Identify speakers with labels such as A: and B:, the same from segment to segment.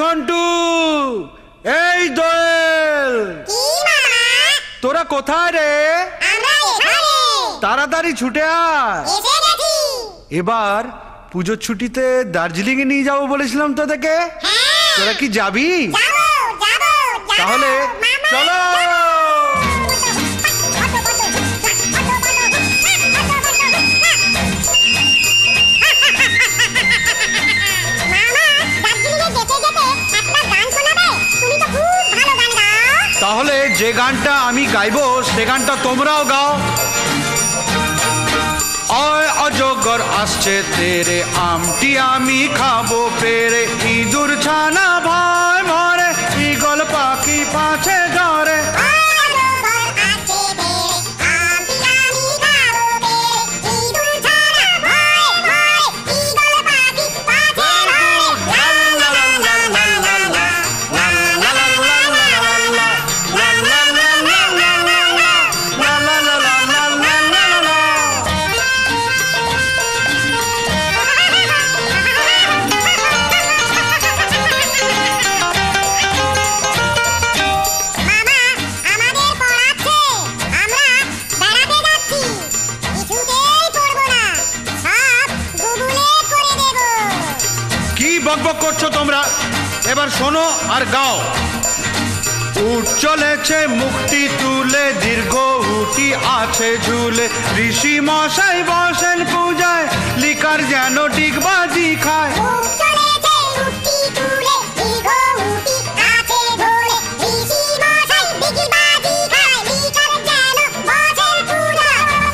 A: ঘন্টু, এই দোয়েল, তোরা কোথায় রে? তাড়াতাড়ি ছুটে আয়। এবার পুজোর ছুটিতে দার্জিলিং এ নিয়ে যাবো বলেছিলাম তোদেরকে, তোরা কি যাবি? তাহলে চলো। তাহলে যে গানটা আমি গাইবো সে গানটা তোমরাও গাও। অয় অজগর আসছে তেরে, আমটি আমি খাবো পেরে, ইঁদুর ছানা ভয় মরে, ঈগল পাখি পাছে ধরে। করছো তোমরা, এবার শোনো আর গাও। উঠ চলেছে মুক্তি তুলে, দীর্ঘ উটি আছে ঝুলে, ঋষি মশাই বসেন পূজায়, লিকার যেন ডিগবাজি খায়।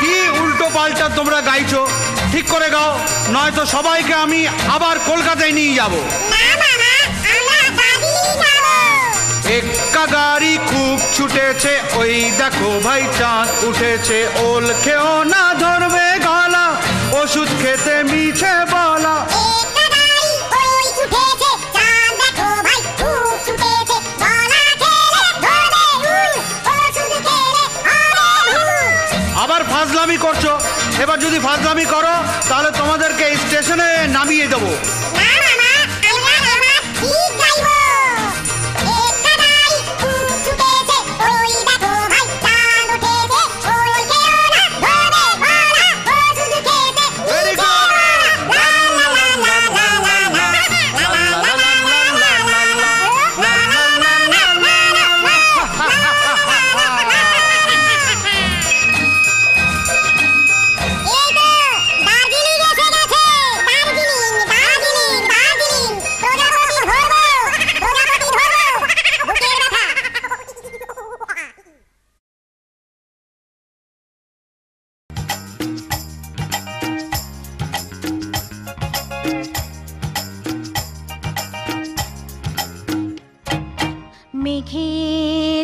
A: কি উল্টো পাল্টা তোমরা গাইছো, ঠিক করে গাও, নয়তো সবাইকে আমি আবার কলকাতায় নিয়ে যাব। এক্কা গাড়ি খুব ছুটেছে, ওই দেখো ভাই চাঁদ উঠেছে, ওল খেও না ধরবে গলা, ওষুধ খেতে মিছে বলা। আবার ফাজলামি করছো, এবার যদি ফাজলামি করো তাহলে তোমাদেরকে স্টেশনে নামিয়ে দেবো।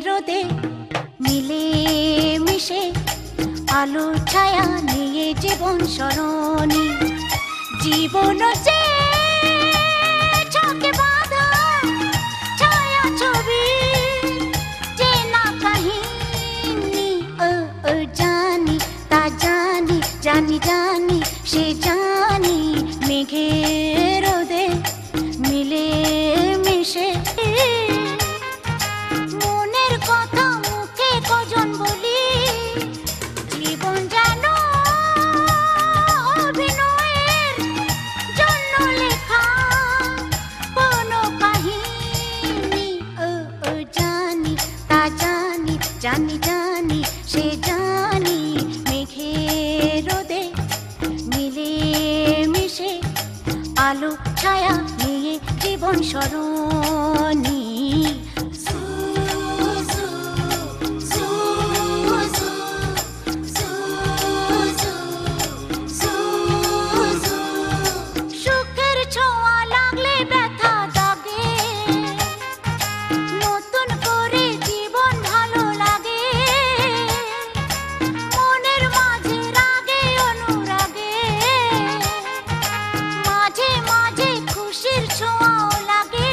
B: রোদে মিলে মিশে আলো ছায়া নিয়ে জীবন সরণি, জীবন যে ছকে বাঁধা ছায়া ছবি, যে না কাহিনী ও জানি তা জানি, জানি জানি সে জানি, মেঘের রোদে মিলে মিশে মনের কথা মুখে কজন বলি, জীবন যেন অভিনয়ের জন্য লেখা কোনো কাহিনী, ও জানি তা জানি, জানি জানি সে জানি, মেঘের রোদে মিলে মিশে আলো ছায়া নিয়ে জীবন সরণি। সুখের ছোঁয়া লাগলে ব্যথা জাগে, নতুন করে জীবন ভালো লাগে, মনের মাঝে রাগে অনুরাগে, মাঝে মাঝে খুশির ছোঁয়াও লাগে,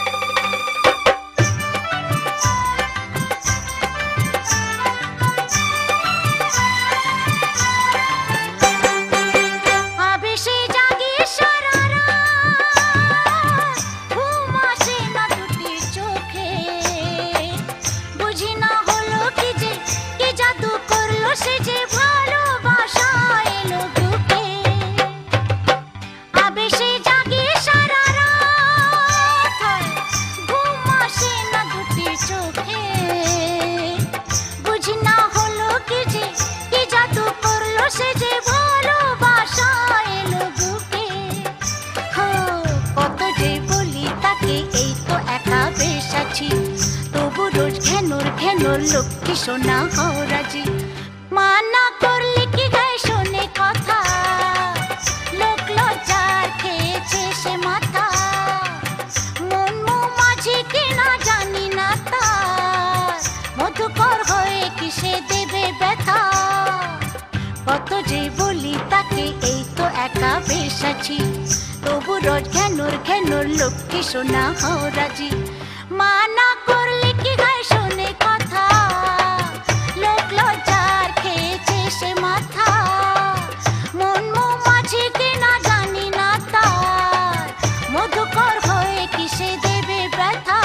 B: লক্ষ্মী সোনা হও রাজি। মানা করলে কি গায়ে শোনে কথা, লোক লজ্জার খেয়েছে সে মাথা। মন মাঝি কি না জানি না তার, মধুকর হয়ে কিসে দেবে ব্যথা। কত যে বলি তাকে এই তো একা বেশ আছি, তবু রোজ ঘ্যানোর ঘ্যানোর লক্ষ্মী সোনা হও রাজি। মানা করলে কি গায়ে শোনে কথা, লোক লজ্জার খেয়েছে সে মাথা। মন মাঝি কি না জানি না তার, মধুকর হয়ে কিসে দেবে ব্যথা।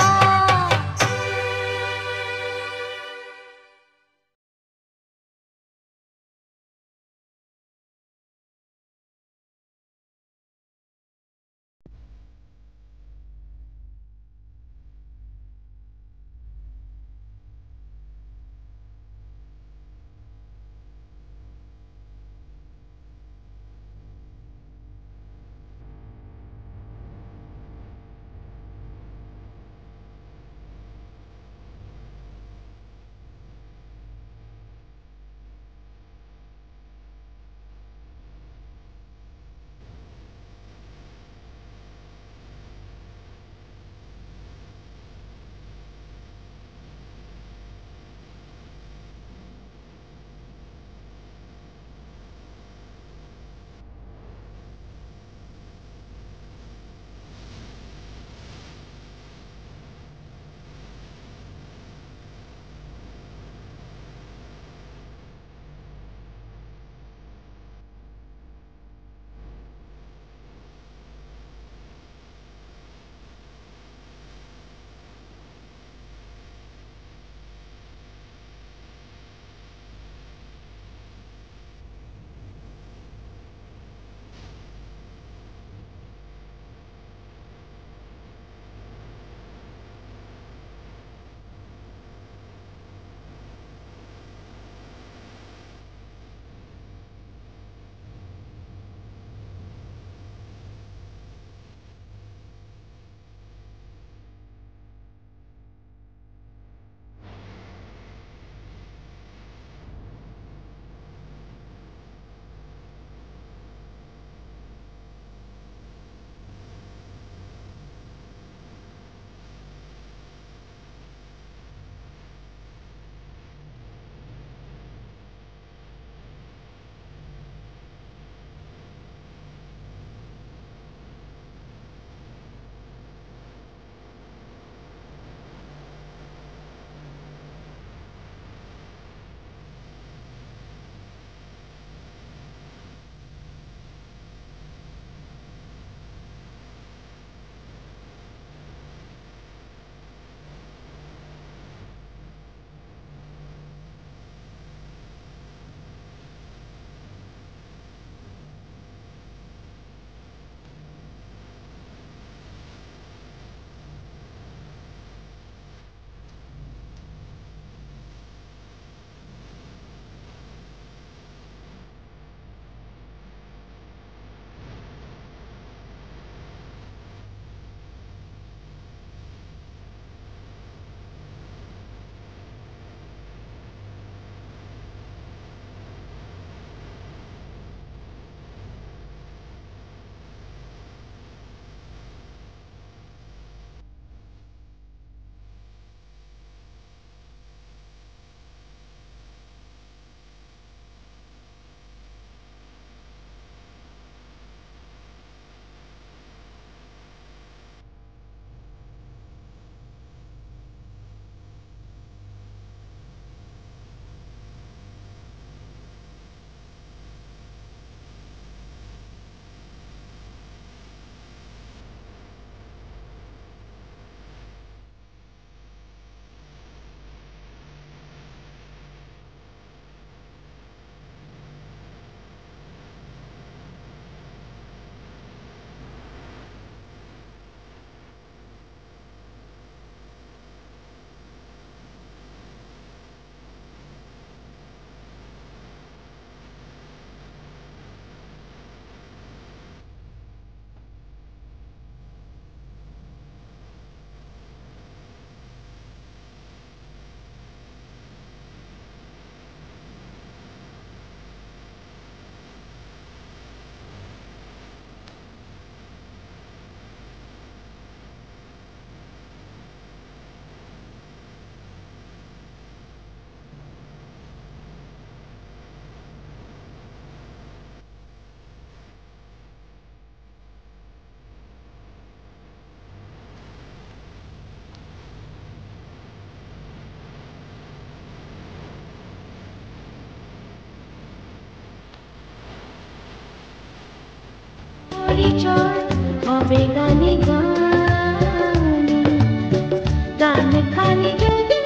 B: পরিচয় হবে গানে গানে গান খানি যদি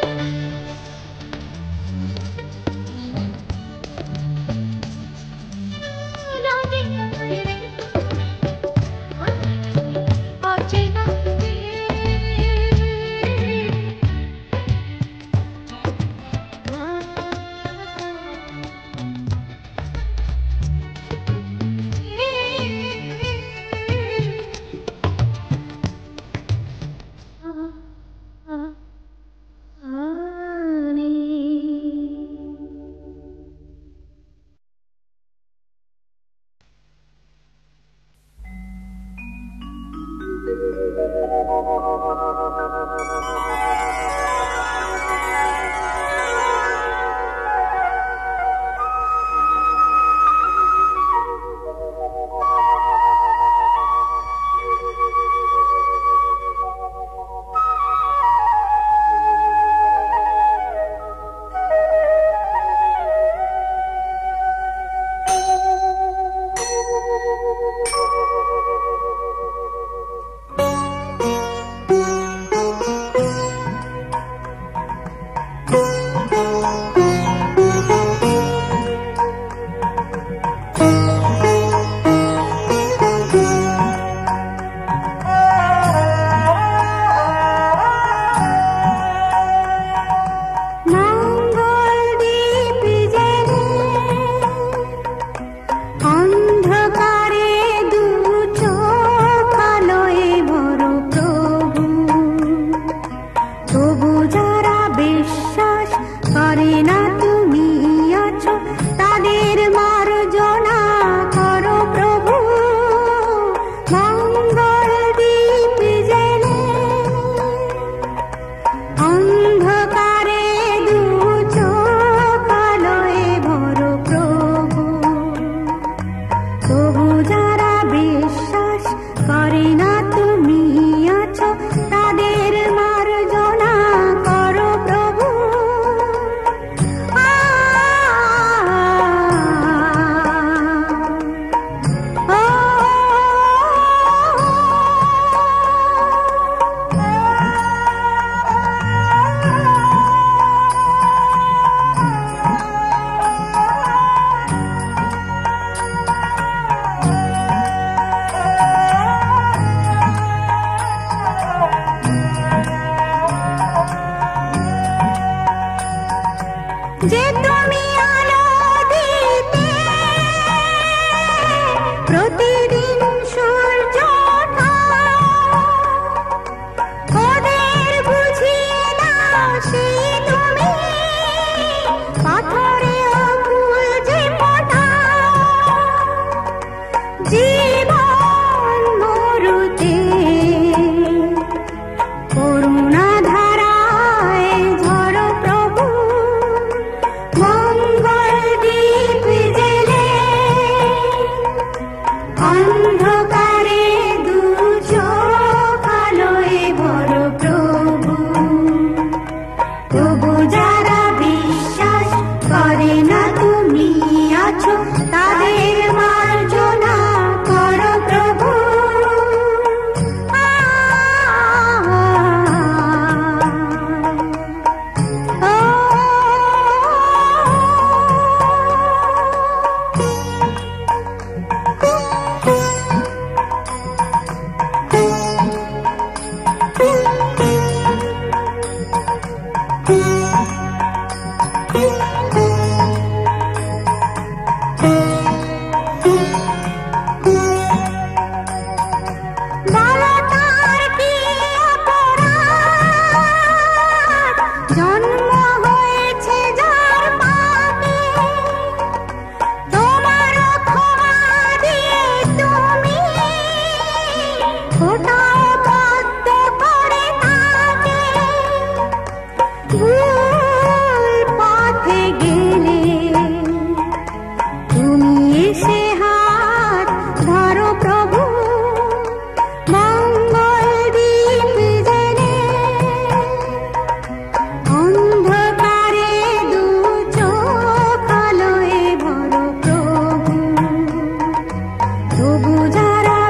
C: তবু যারা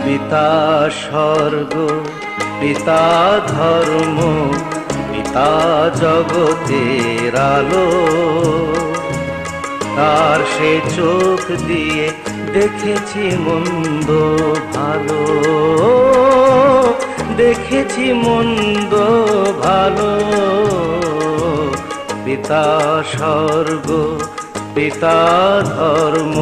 C: পিতা স্বর্গ, পিতা ধর্ম, পিতা জগতের আলো। তার সে চোখ দিয়ে দেখেছি মন্দ ভালো, দেখেছি মন্দ ভালো। পিতা স্বর্গ, পিতা ধর্ম।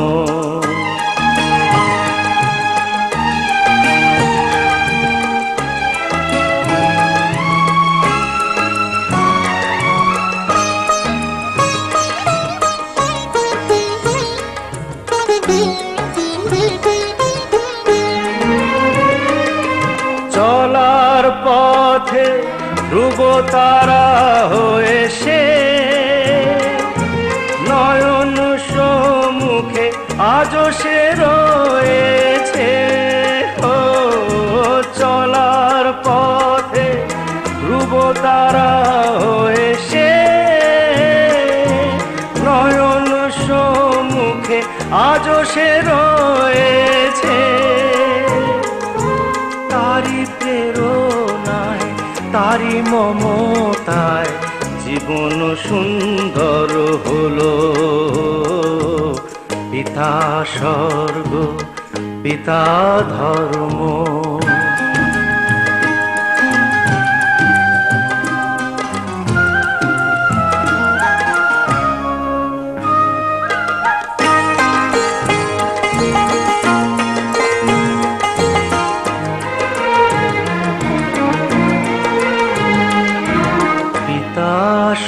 C: চলার পথে ধ্রুব তারা হয়ে সে নয়ন সম্মুখে আজও সে রয়েছে। ও চলার পথে ধ্রুব তারা হয়ে সে নয়ন সম্মুখে আজও সে রয়েছে। তারি প্রেরণায়, তারি মমতায় জীবন সুন্দর হলো। পিতা স্বর্গ, পিতা ধর্ম।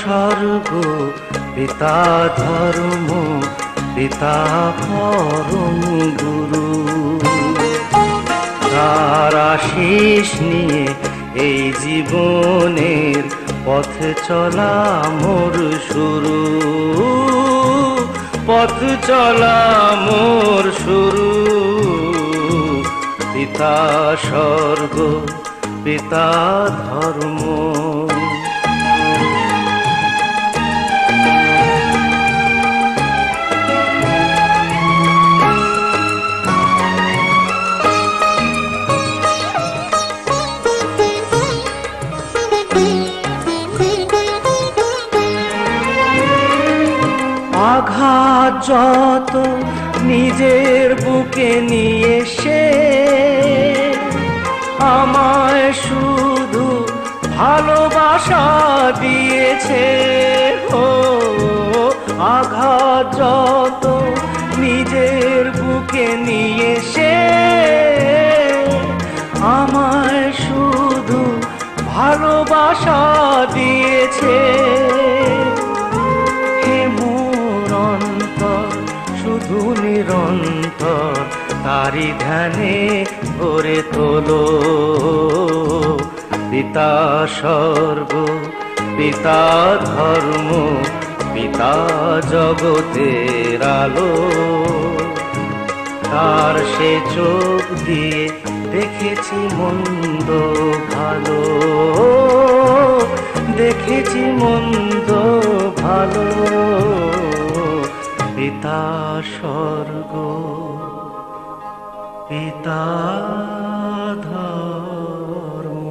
C: স্বর্গ, পিতা ধর্ম, পিতা পরম গুরু। তার আশিস নিয়ে এই জীবনের পথ চলা মোর শুরু, পথ চলা মোর শুরু। পিতা স্বর্গ, পিতা ধর্ম। আঘাত যত নিজের বুকে নিয়ে সে আমায় শুধু ভালোবাসা দিয়েছে। ও আঘাত যত নিজের বুকে নিয়ে সে আমায় শুধু ভালোবাসা দিয়েছে। শুধু নিরন্তর তারি ধ্যানে ভরে তোলো। পিতা স্বর্গ, পিতা ধর্ম, পিতা জগতের আলো। তার সে চোখ দিয়ে দেখেছি মন্দ ভালো, দেখেছি মন্দ ভালো। পিতা স্বর্গ, পিতা ধর্ম।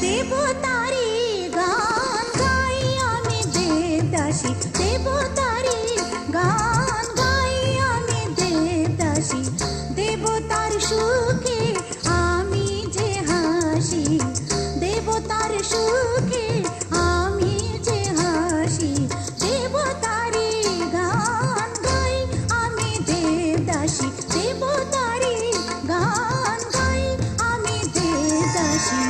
B: দেবতারি গান গাই আমি দেবদাসী, দেবতারি গান গাই আমি দেবদাসী, দেবতার সুখে আমি যে হাসি, দেবতার সুখে আমি যে হাসি, দেবতারি গান গাই আমি দেবদাসী, দেবতারি গান গাই আমি দেবদাসী।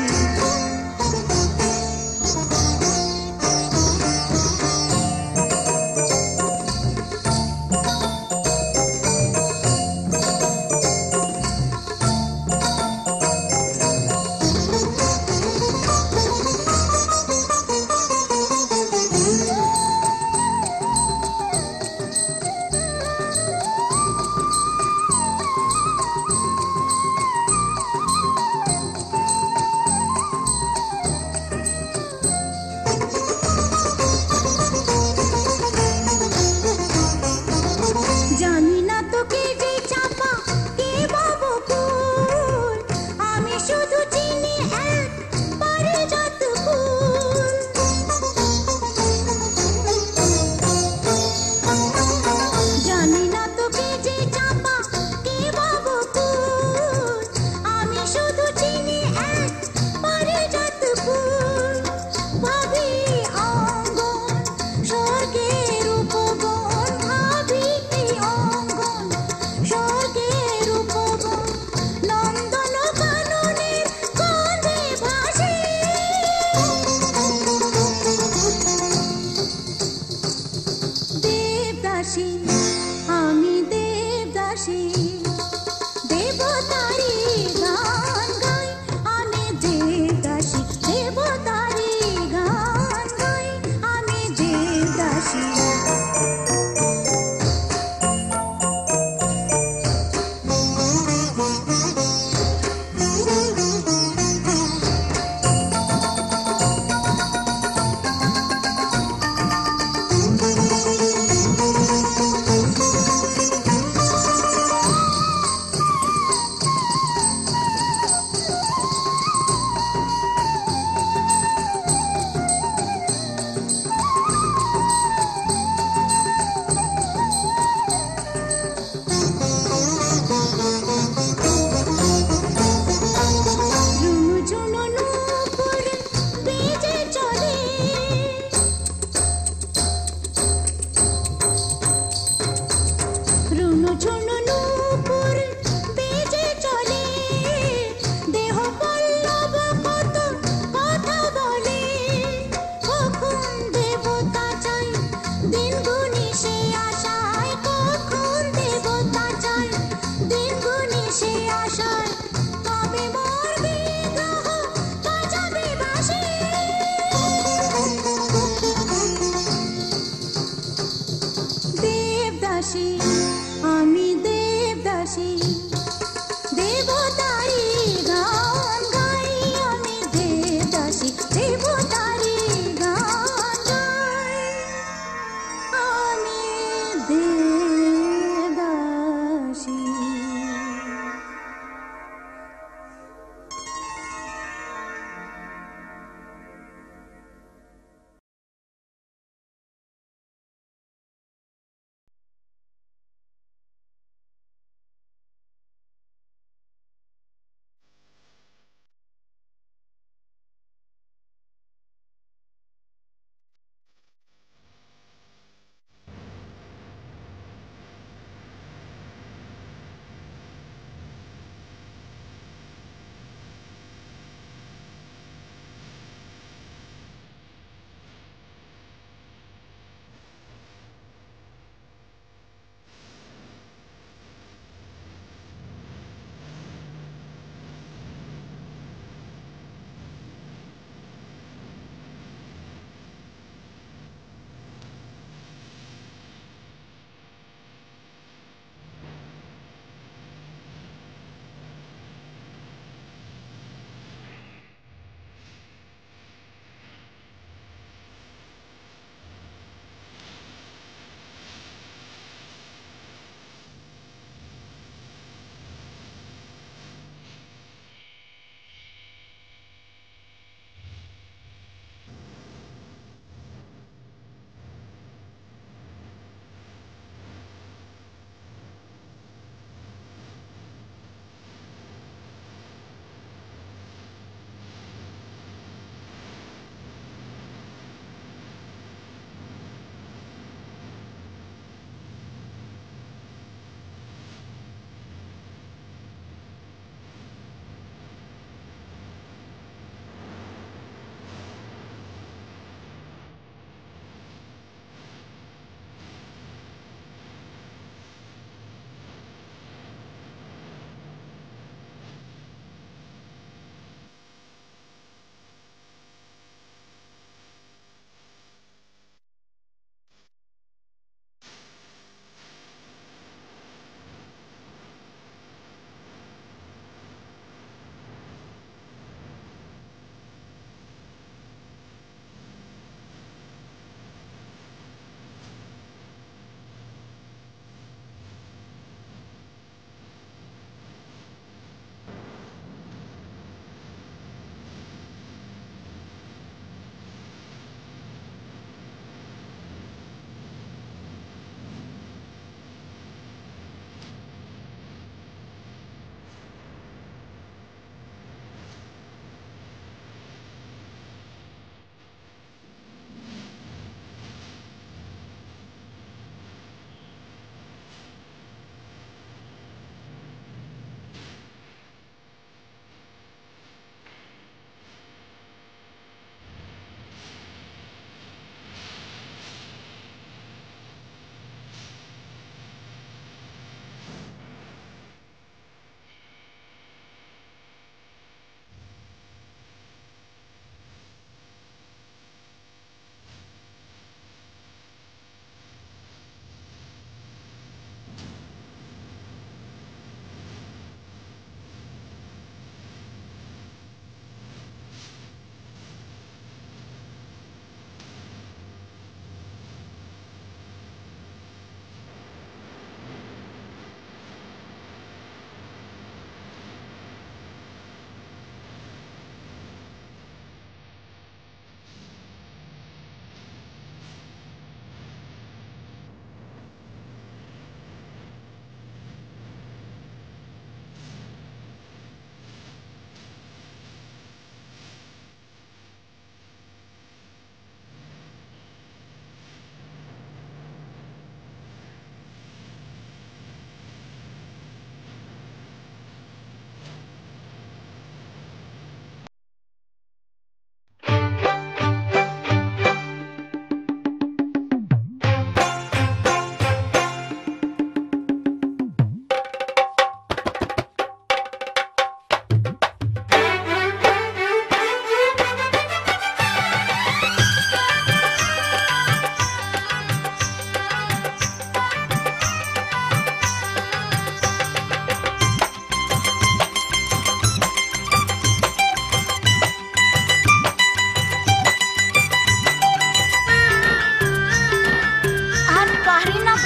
B: জানি না তোকে যে চাপা কে বাবু ফুল, আমি শুধু চিনি এক পারিজাত ফুল। জানি না তোকে যে চাপা কে বাবু ফুল, আমি শুধু চিনি এক পারিজাত ফুল। ভাবি অঙ্গন স্বর্গের উপবন, ভাবি অঙ্গন স্বর্গের উপবন, নন্দন কাননের গন্ধে ভাসে। দেবদাসী আমি দেবদাসী, দেবতারি গান গাই আমি দেবদাসী, দেবতারি গান গাই আমি দেবদাসী। ঝুনু ঝুনু নূপুর বেজে চলে, রুনু ঝুনু নূপুর বেজে চলে, দেহ পল্লব কত কথা বলে। কখন দেবতা চাই দিন গুনি সে আশায়, কখন দেবতা চাই দিন গুনি সে আশায়, কবে মোর বিগ্রহ বাজাবে বাঁশি। দেবদাসী আমি দেবদাসী, দেবতারি গান গাই আমি দেবদাসী, দেবতারি গান গাই আমি দেবদাসী।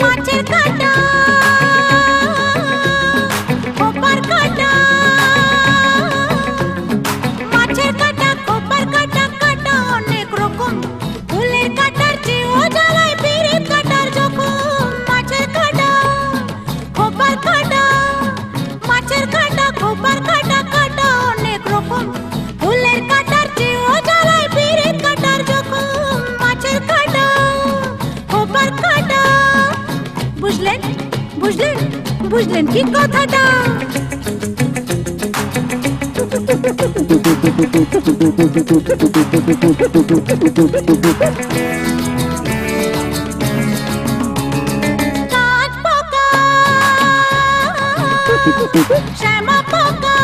B: মাছের কাঁটা খোপার কাঁটা মাছের কাঁটা খোপার কাঁটা কাঁটা অনেক রকম ফুলের কাঁটার চেয়েও জ্বালায় পিরিত কাঁটার জখম মাছের কাঁটা খোপার কাঁটা মাছের কাঁটা খোপার কাঁটা কাঁটা অনেক রকম ফুলের কাঁটার চেয়েও জ্বালায় পিরিত কাঁটার জখম মাছের কাঁটা খোপার কাঁটা বুঝলেন বুঝলেন বুঝলেন কি কথাটা কাঠ পোকা শ্যামা পোকা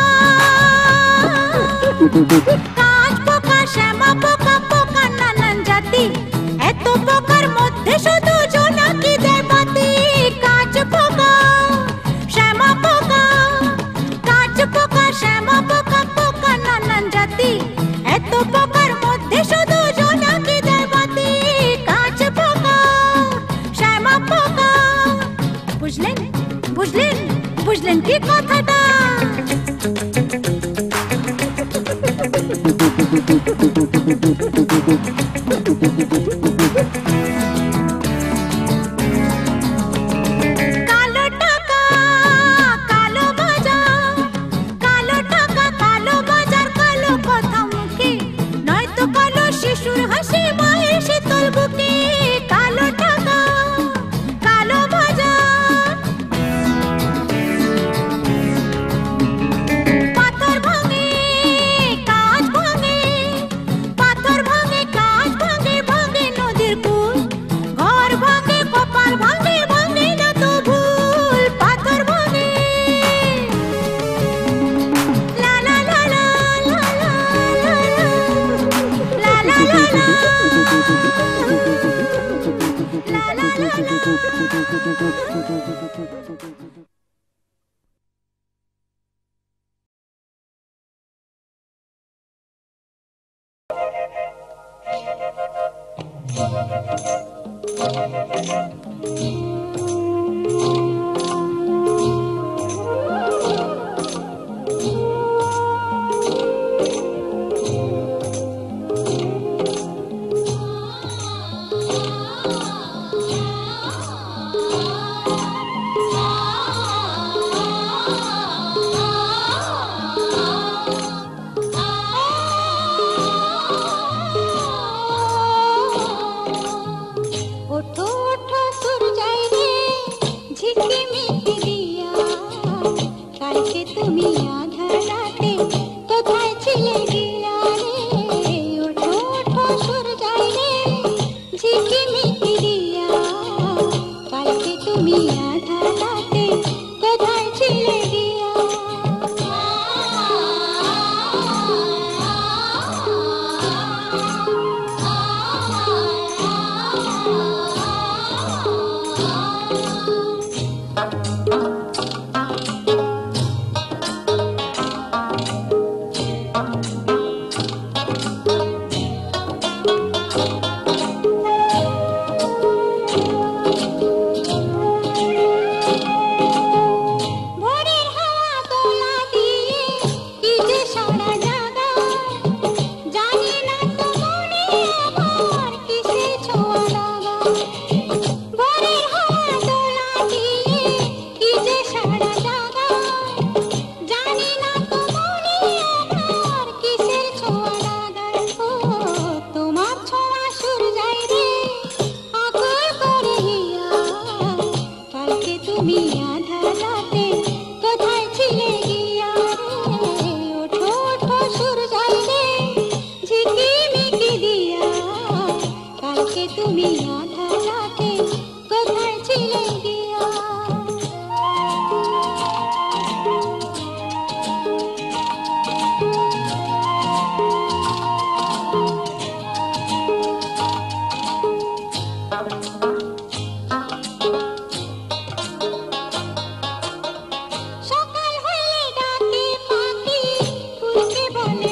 B: কাঠ পোকা শ্যামা পোকা পোকা নানান জাতি এত পোকার মধ্যে শুধু জোনাকিদের বাতি কাঠ পোকা শ্যামা পোকা কাঠ পোকা শ্যামা পোকা পোকা নানান জাতি এত পোকার মধ্যে শুধু জোনাকিদের বাতি কাঠ পোকা শ্যামা পোকা বুঝলেন বুঝলেন বুঝলেন কি কথাটা কালো টাকা কালো বাজার কালো টাকা কালো বাজার কালো কথা মুখে নয়তো কালো শিশুর হাসি মায়ের শীতল বুকে কালো টাকা কালো বাজার পাথর ভাঙে কাঁচ ভাঙে পাথর ভাঙে কাঁচ ভাঙে ভাঙে নদীর কুল ঘর ভাঙে কপাল ভাঙে ভাঙে না তো ভুল পাথর ভাঙে লা লা লা লা লা লা লা লা লা ওঠো ওঠো সুর যাই রে ঝিকিমিকি দিয়া কালকে তুমি আধার রাতে কোথায় ছিলে গিয়া রে ওঠো ওঠো সুর যাই রে ঝিকিমিকি দিয়া কালকে তুমি আধার রাতে কোথায় ছিলে গিয়া সকাল হলে ডাকে পাখি ফুলকে বলে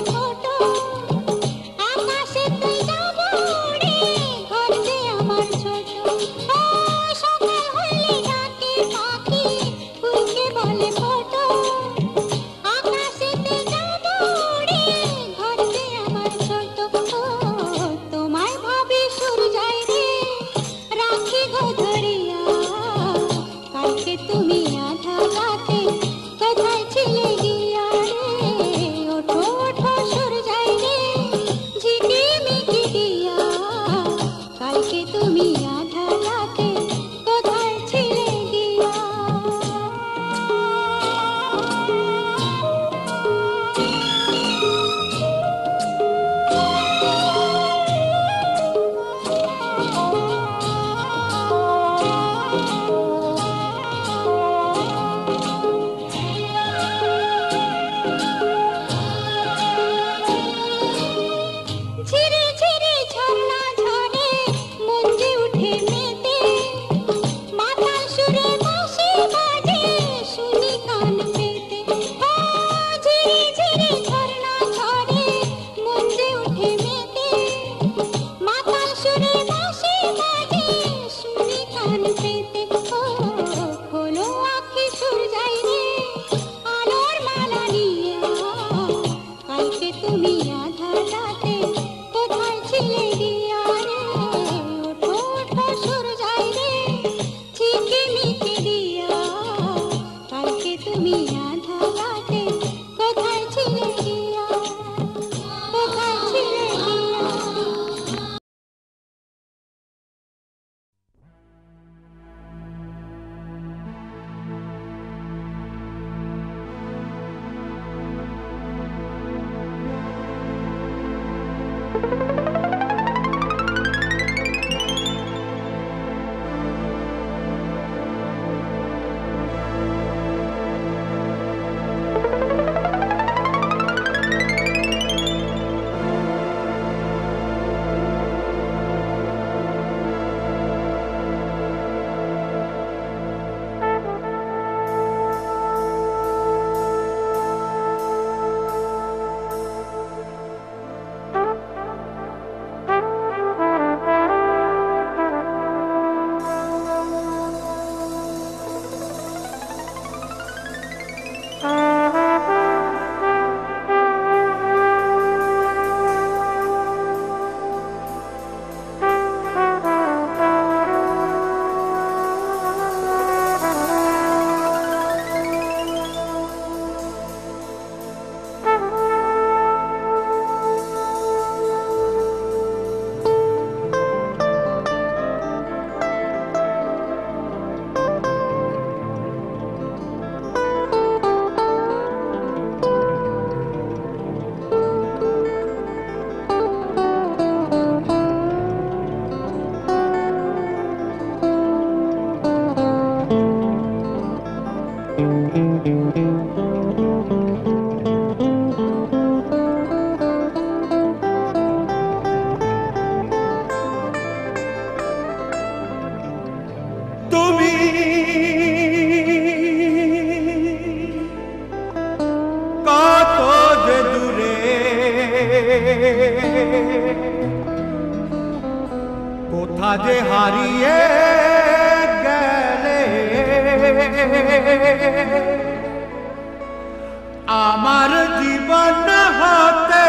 A: যে হারিয়ে গেলে আমার জীবন হতে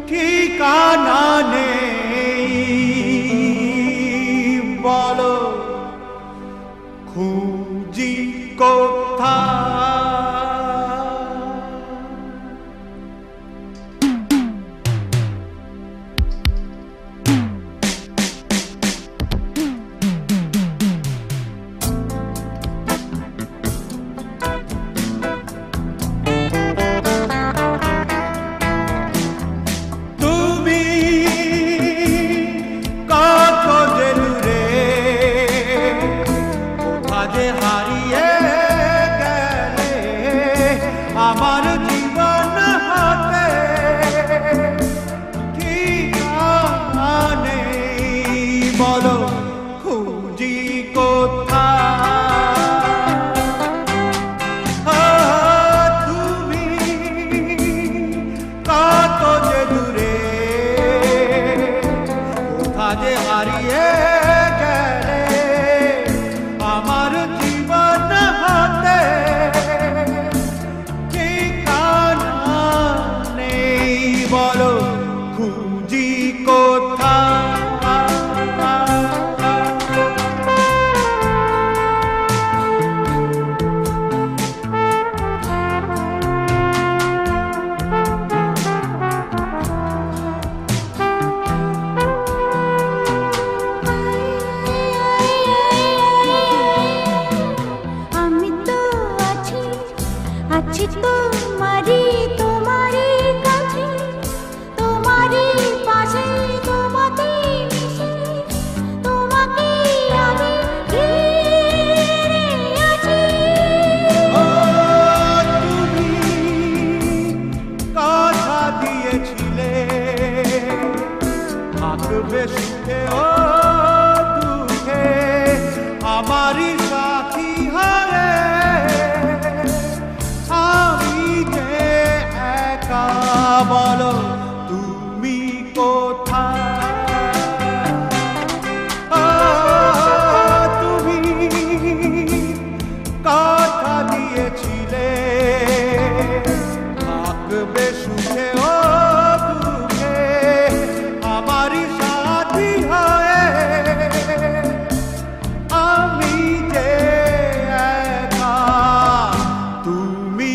A: ঠিকানা নেই বলো খুঁজি কোথায় হারিয়ে গেলে আমার জীবন হাতে ঠিকানা নেই বলো খুঁজি কোথায় তুমি কত যে দূরে কোথা যে হারিয়ে গেলে আমার জীবন হাতে ঠিকানা নেই বলো খুঁজি কোথায়
B: আছি তোমারি তোমারি কাছে তোমারি পাশে তোমাকে মিশে তোমাকে আমি ঘিরে আছি
A: তুমি কথা দিয়েছিলে থাকবে সুখে ও দুঃখে আমারই সাথী হয়ে বলো তুমি কোথায় তুমি কথা দিয়েছিলে থাকবে সুখে ও দুঃখে আমারই সাথী হয়ে আমি যে একা তুমি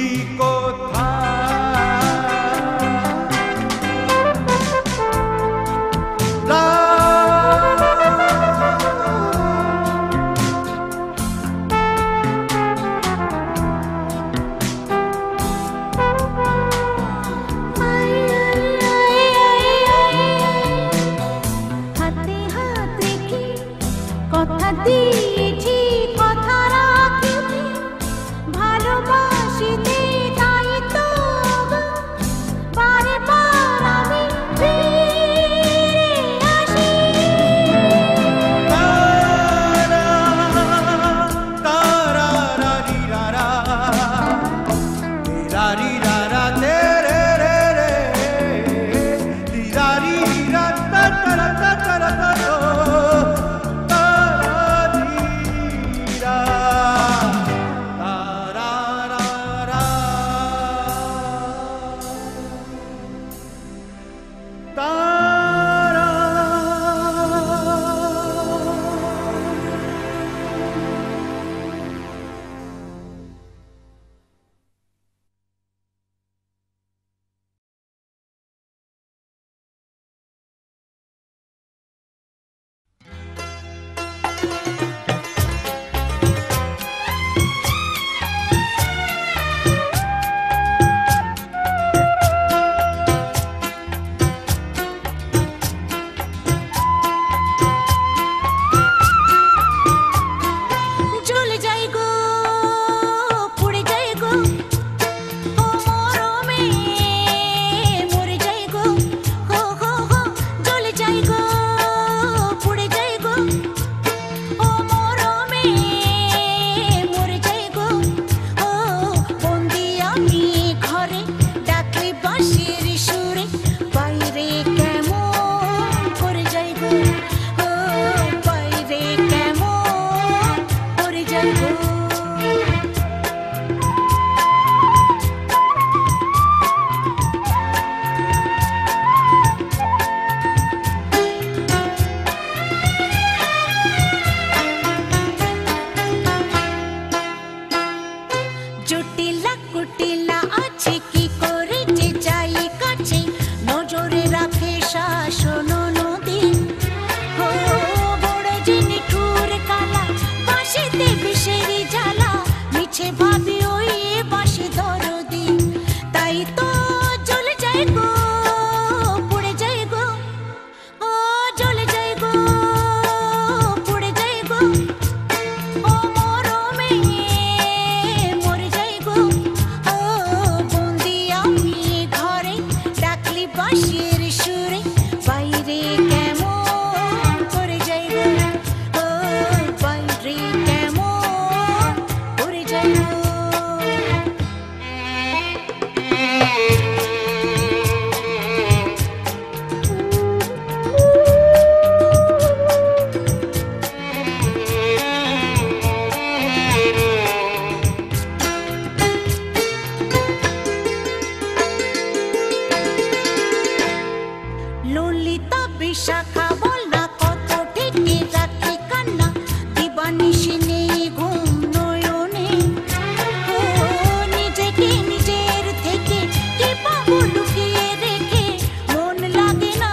B: তবু লুকিয়ে রেখে মন লাগে না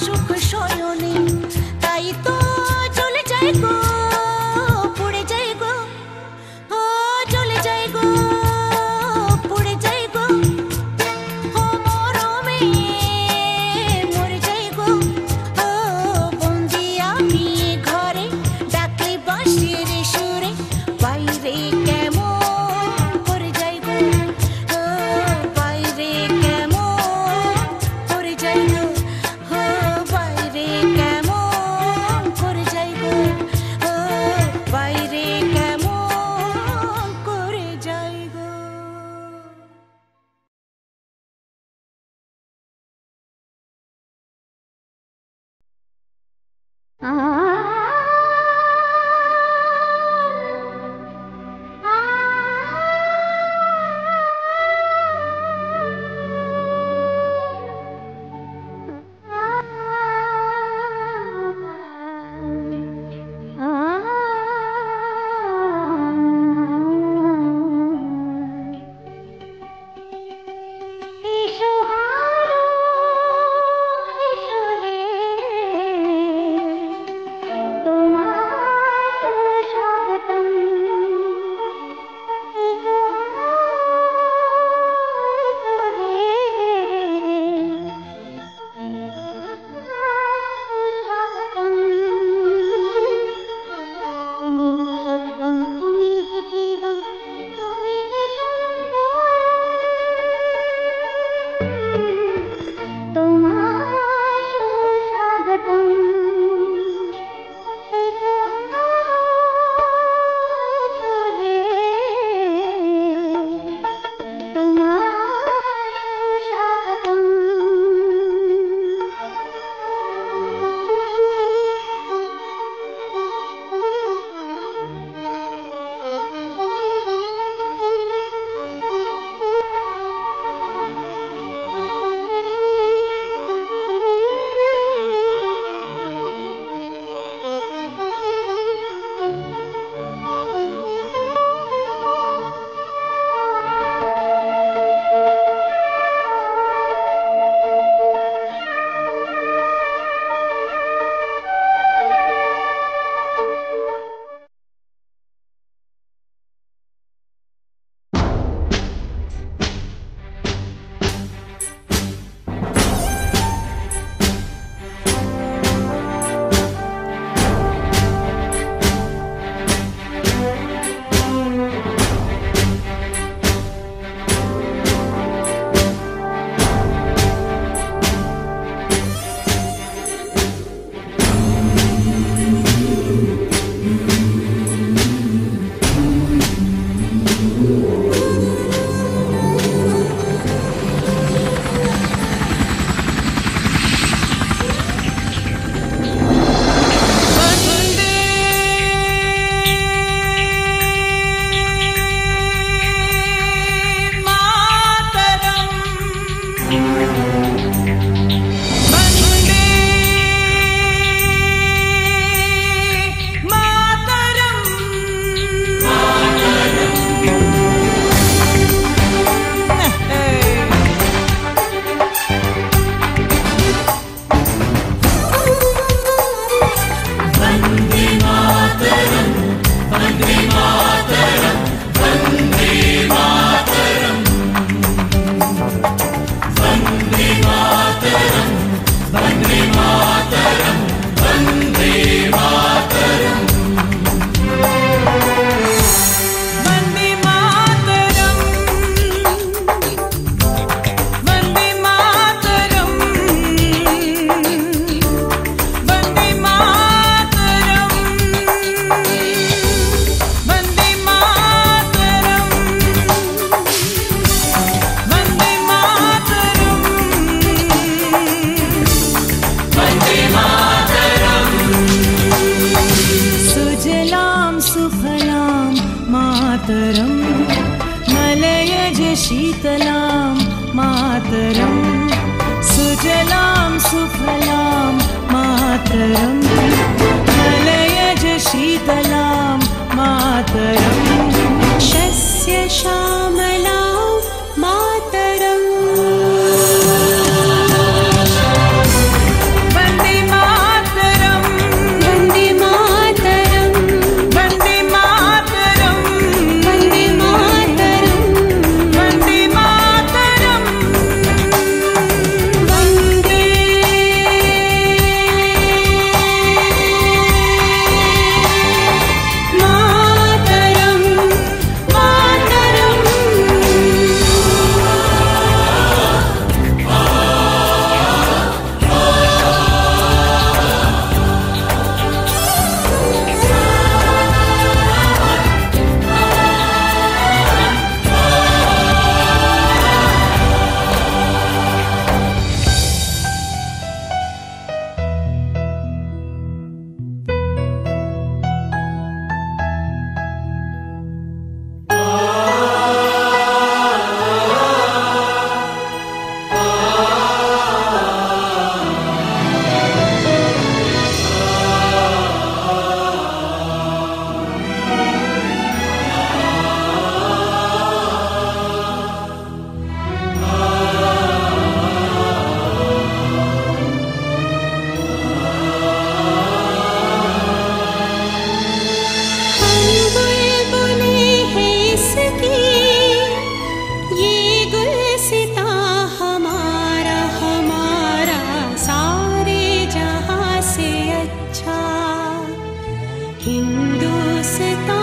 B: সুখ শয়নে, তাই তো চলে যাই গো, পড়ে যাই গো, ও চলে যাই গো, পড়ে যাই গো, ও মরমে মরে যাই গো, ও বন্দি আমি ঘরে ডাকে বাঁশির সুরে, বাইরে কেমন করে যাই গো, ও বাইরে কেমন করে যাই গো, ও বাইরে কেমন করে যাই গো, ও বাইরে কেমন করে যাই গো।
D: शीतलां मातरं सुजलां सुफलां मातरं मलयज शीतलां मातरं शस्य श्यामलां मातरम् हिन्दुस्तान